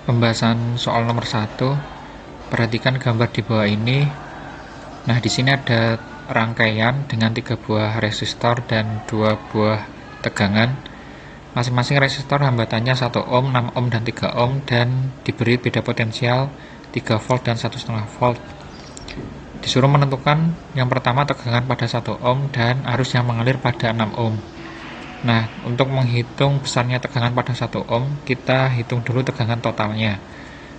Pembahasan soal nomor 1. Perhatikan gambar di bawah ini. Nah, di sini ada rangkaian dengan 3 buah resistor dan 2 buah tegangan. Masing-masing resistor hambatannya 1 ohm, 6 ohm, dan 3 ohm, dan diberi beda potensial 3 volt dan 1,5 volt. Disuruh menentukan yang pertama tegangan pada 1 ohm dan arus yang mengalir pada 6 ohm. Nah, untuk menghitung besarnya tegangan pada 1 ohm, kita hitung dulu tegangan totalnya.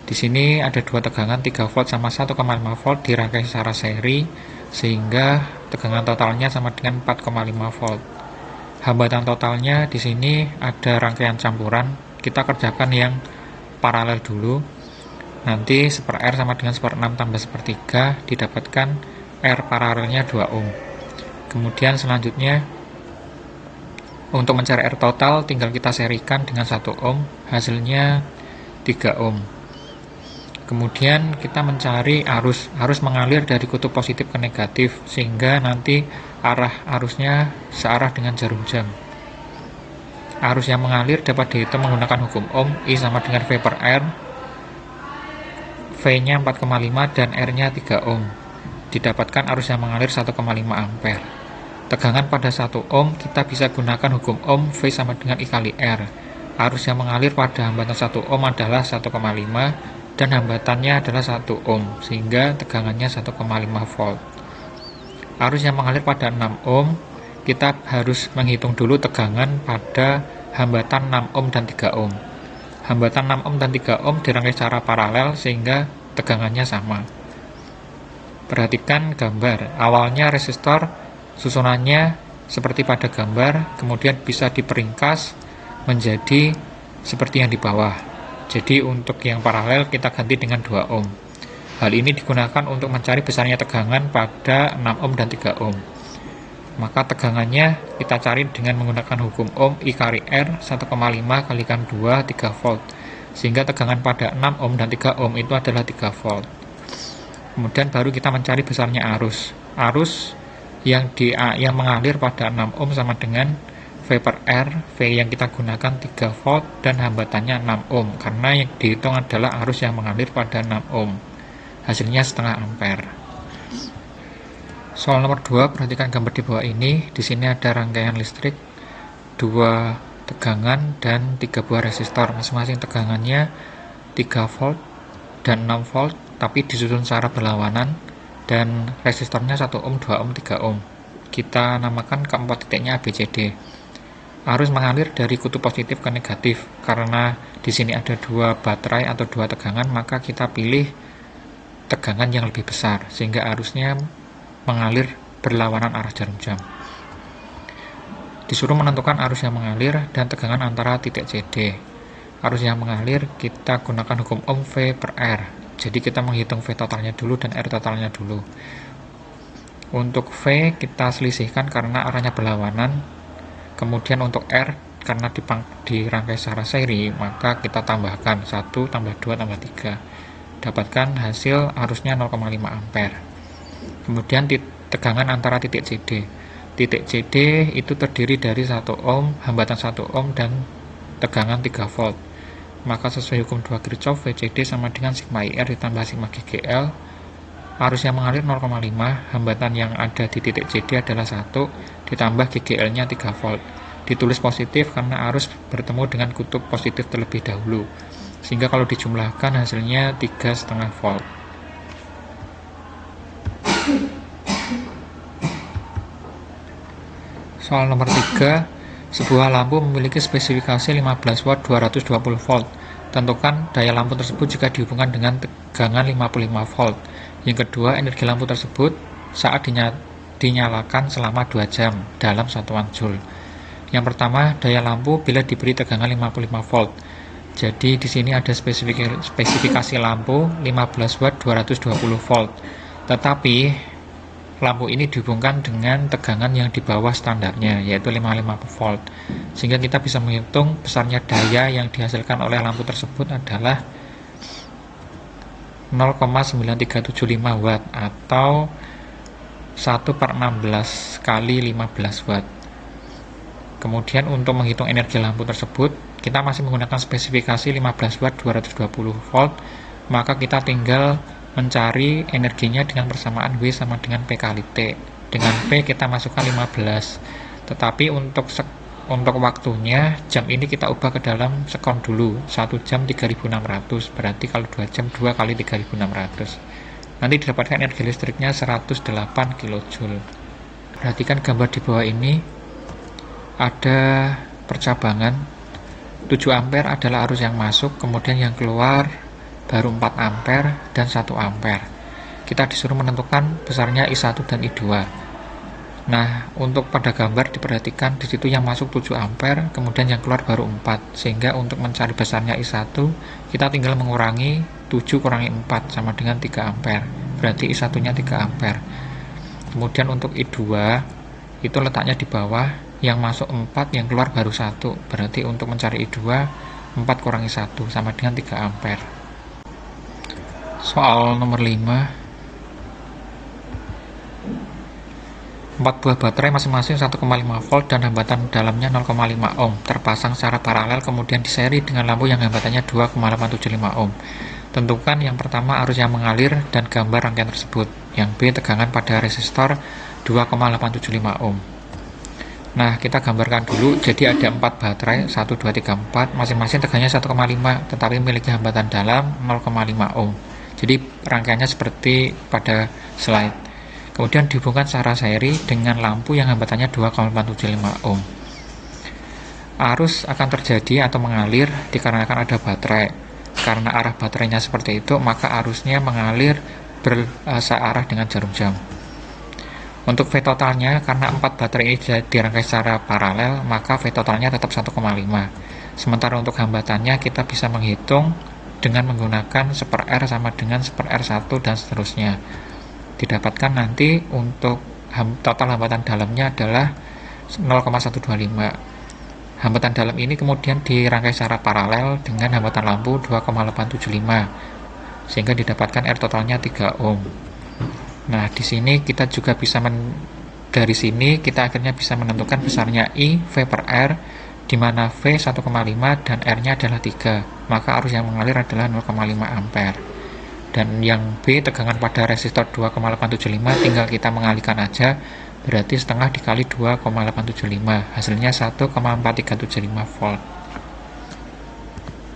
Di sini ada dua tegangan 3 volt sama 1,5 volt dirangkai secara seri, sehingga tegangan totalnya sama dengan 4,5 volt. Hambatan totalnya di sini ada rangkaian campuran. Kita kerjakan yang paralel dulu. Nanti 1/R sama dengan 1/6 tambah 1/3, didapatkan R paralelnya 2 ohm. Kemudian selanjutnya, untuk mencari R total, tinggal kita serikan dengan 1 ohm, hasilnya 3 ohm. Kemudian kita mencari arus mengalir dari kutub positif ke negatif, sehingga nanti arah arusnya searah dengan jarum jam. Arus yang mengalir dapat dihitung menggunakan hukum Ohm, I sama dengan V per R. V-nya 4,5 dan R-nya 3 ohm. Didapatkan arus yang mengalir 1,5 ampere. Tegangan pada 1 ohm kita bisa gunakan hukum Ohm, V sama dengan I kali R. Arus yang mengalir pada hambatan 1 ohm adalah 1,5 dan hambatannya adalah 1 ohm, sehingga tegangannya 1,5 volt. Arus yang mengalir pada 6 ohm, kita harus menghitung dulu tegangan pada hambatan 6 ohm dan 3 ohm. Hambatan 6 ohm dan 3 ohm dirangkai secara paralel sehingga tegangannya sama. Perhatikan gambar. Awalnya resistor susunannya seperti pada gambar, kemudian bisa diperingkas menjadi seperti yang di bawah. Jadi untuk yang paralel kita ganti dengan 2 ohm. Hal ini digunakan untuk mencari besarnya tegangan pada 6 ohm dan 3 ohm. Maka tegangannya kita cari dengan menggunakan hukum Ohm, I kali R 1,5 kalikan 2, 3 volt. Sehingga tegangan pada 6 ohm dan 3 ohm itu adalah 3 volt. Kemudian baru kita mencari besarnya arus. Arus yang mengalir pada 6 ohm sama dengan V per R. V yang kita gunakan 3 volt dan hambatannya 6 ohm, karena yang dihitung adalah arus yang mengalir pada 6 ohm. Hasilnya setengah ampere. Soal nomor 2, perhatikan gambar di bawah ini. Di sini ada rangkaian listrik, 2 tegangan dan 3 buah resistor. Masing-masing tegangannya 3 volt dan 6 volt, tapi disusun secara berlawanan, dan resistornya 1 ohm, 2 ohm, 3 ohm. Kita namakan keempat titiknya ABCD. Arus mengalir dari kutub positif ke negatif. Karena di sini ada 2 baterai atau 2 tegangan, maka kita pilih tegangan yang lebih besar, sehingga arusnya mengalir berlawanan arah jarum jam. Disuruh menentukan arus yang mengalir dan tegangan antara titik CD. Arus yang mengalir kita gunakan hukum Ohm, V per R. Jadi kita menghitung V totalnya dulu dan R totalnya dulu. Untuk V kita selisihkan karena arahnya berlawanan. Kemudian untuk R, karena dirangkai secara seri, maka kita tambahkan 1 tambah 2 tambah 3. Dapatkan hasil arusnya 0,5 ampere. Kemudian tegangan antara titik CD. Titik CD itu terdiri dari 1 ohm, hambatan 1 ohm, dan tegangan 3 volt. Maka sesuai hukum 2 Kirchhoff, VCD sama dengan sigma IR ditambah sigma GGL. Arus yang mengalir 0,5, hambatan yang ada di titik CD adalah 1, ditambah GGL-nya 3 volt. Ditulis positif karena arus bertemu dengan kutub positif terlebih dahulu. Sehingga kalau dijumlahkan hasilnya 3,5 volt. Soal nomor 3, sebuah lampu memiliki spesifikasi 15 watt 220 volt. Tentukan daya lampu tersebut jika dihubungkan dengan tegangan 55 volt. Yang kedua, energi lampu tersebut saat dinyalakan selama 2 jam dalam satuan joule. Yang pertama, daya lampu bila diberi tegangan 55 volt. Jadi di sini ada spesifikasi lampu 15 watt 220 volt. Tetapi lampu ini dihubungkan dengan tegangan yang di bawah standarnya, yaitu 55 volt. Sehingga kita bisa menghitung besarnya daya yang dihasilkan oleh lampu tersebut adalah 0,9375 watt atau 1/16 kali 15 watt. Kemudian untuk menghitung energi lampu tersebut, kita masih menggunakan spesifikasi 15 watt 220 volt, maka kita tinggal mencari energinya dengan persamaan W sama dengan P kali T. Dengan P kita masukkan 15, tetapi untuk waktunya jam ini kita ubah ke dalam sekon dulu. 1 jam 3600, berarti kalau 2 jam 2 kali 3600. Nanti didapatkan energi listriknya 108 kJ. Perhatikan gambar di bawah ini ada percabangan. 7 ampere adalah arus yang masuk, kemudian yang keluar baru 4 ampere dan 1 ampere. Kita disuruh menentukan besarnya I1 dan I2. Nah, untuk pada gambar diperhatikan di situ yang masuk 7 ampere, kemudian yang keluar baru 4. Sehingga untuk mencari besarnya I1, kita tinggal mengurangi 7 kurangi 4 sama dengan 3 ampere. Berarti I1-nya 3 ampere. Kemudian untuk I2 itu letaknya di bawah, yang masuk 4, yang keluar baru 1. Berarti untuk mencari I2, 4 kurangi 1 sama dengan 3 ampere. Soal nomor 5. 4 buah baterai masing-masing 1,5 volt dan hambatan dalamnya 0,5 ohm terpasang secara paralel, kemudian diseri dengan lampu yang hambatannya 2,875 ohm. Tentukan yang pertama arus yang mengalir dan gambar rangkaian tersebut. Yang B, tegangan pada resistor 2,875 ohm. Nah, kita gambarkan dulu. Jadi ada 4 baterai, 1, 2, 3, 4, masing-masing tegangannya 1,5, tetapi memiliki hambatan dalam 0,5 ohm. Jadi rangkaiannya seperti pada slide. Kemudian dihubungkan secara seri dengan lampu yang hambatannya 2,875 ohm. Arus akan terjadi atau mengalir dikarenakan ada baterai. Karena arah baterainya seperti itu, maka arusnya mengalir searah dengan jarum jam. Untuk V totalnya, karena 4 baterai ini dirangkai secara paralel, maka V totalnya tetap 1,5. Sementara untuk hambatannya kita bisa menghitung dengan menggunakan 1/R sama dengan 1/R1 dan seterusnya. Didapatkan nanti untuk total hambatan dalamnya adalah 0,125. Hambatan dalam ini kemudian dirangkai secara paralel dengan hambatan lampu 2,875, sehingga didapatkan R totalnya 3 ohm. Nah, di sini kita juga bisa dari sini kita akhirnya bisa menentukan besarnya I V per R, di mana V 1,5 dan R-nya adalah 3, maka arus yang mengalir adalah 0,5 ampere. Dan yang B, tegangan pada resistor 2,875, tinggal kita mengalihkan aja, berarti setengah dikali 2,875, hasilnya 1,4375 volt.